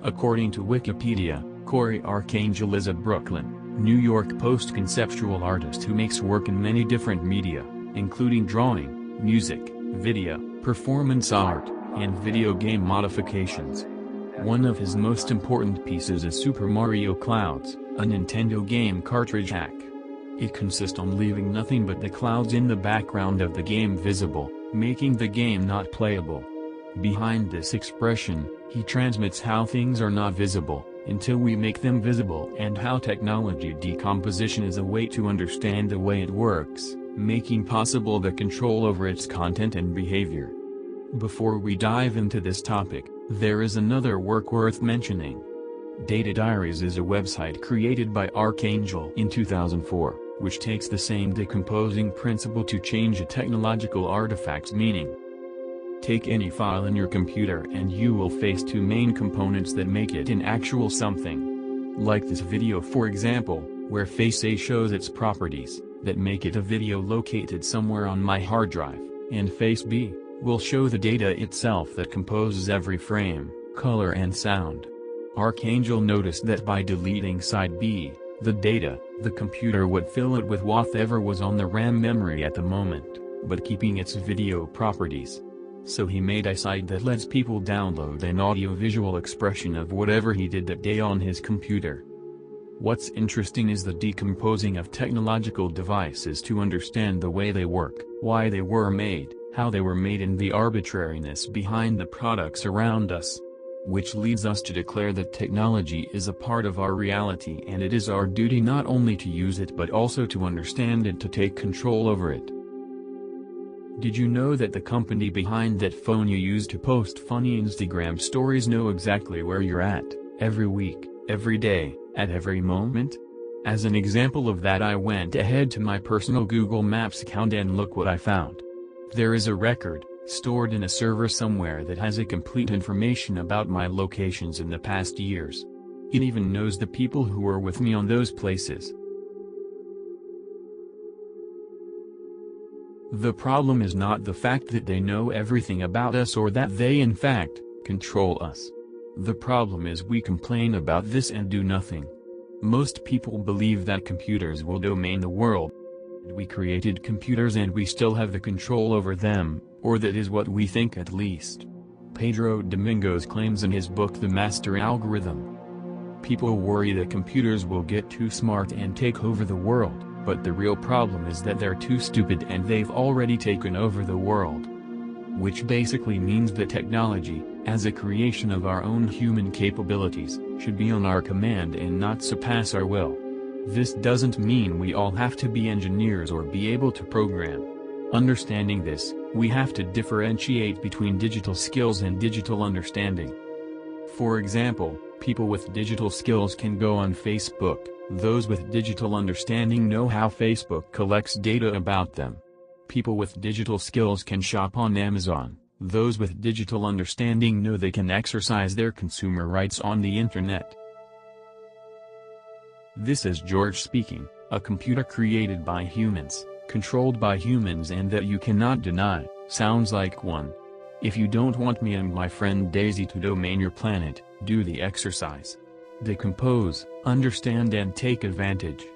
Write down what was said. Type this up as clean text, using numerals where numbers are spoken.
According to Wikipedia, Cory Arcangel is a Brooklyn, New York post-conceptual artist who makes work in many different media, including drawing, music, video, performance art, and video game modifications. One of his most important pieces is Super Mario Clouds, a Nintendo game cartridge hack. It consists on leaving nothing but the clouds in the background of the game visible, making the game not playable. Behind this expression, he transmits how things are not visible, until we make them visible, and how technology decomposition is a way to understand the way it works, making possible the control over its content and behavior. Before we dive into this topic, there is another work worth mentioning. Data Diaries is a website created by Arcangel in 2004, which takes the same decomposing principle to change a technological artifact's meaning. Take any file in your computer and you will face two main components that make it an actual something. Like this video for example, where face A shows its properties, that make it a video located somewhere on my hard drive, and face B will show the data itself that composes every frame, color and sound. Arcangel noticed that by deleting side B, the data, the computer would fill it with whatever was on the RAM memory at the moment, but keeping its video properties. So he made a site that lets people download an audio-visual expression of whatever he did that day on his computer. What's interesting is the decomposing of technological devices to understand the way they work, why they were made, how they were made, and the arbitrariness behind the products around us. Which leads us to declare that technology is a part of our reality, and it is our duty not only to use it but also to understand it, to take control over it. Did you know that the company behind that phone you use to post funny Instagram stories know exactly where you're at, every week, every day, at every moment? As an example of that, I went ahead to my personal Google Maps account and look what I found. There is a record, stored in a server somewhere, that has a complete information about my locations in the past years. It even knows the people who were with me on those places. The problem is not the fact that they know everything about us or that they in fact control us. The problem is we complain about this and do nothing. Most people believe that computers will domain the world. We created computers and we still have the control over them, or that is what we think at least. Pedro Domingos claims in his book The Master Algorithm. People worry that computers will get too smart and take over the world, but the real problem is that they're too stupid and they've already taken over the world. Which basically means that technology, as a creation of our own human capabilities, should be on our command and not surpass our will. This doesn't mean we all have to be engineers or be able to program. Understanding this, we have to differentiate between digital skills and digital understanding. For example, people with digital skills can go on Facebook. Those with digital understanding know how Facebook collects data about them. People with digital skills can shop on Amazon. Those with digital understanding know they can exercise their consumer rights on the internet. This is George speaking, a computer created by humans, controlled by humans, and that you cannot deny, sounds like one. If you don't want me and my friend Daisy to domain your planet, do the exercise. Decompose, understand and take advantage.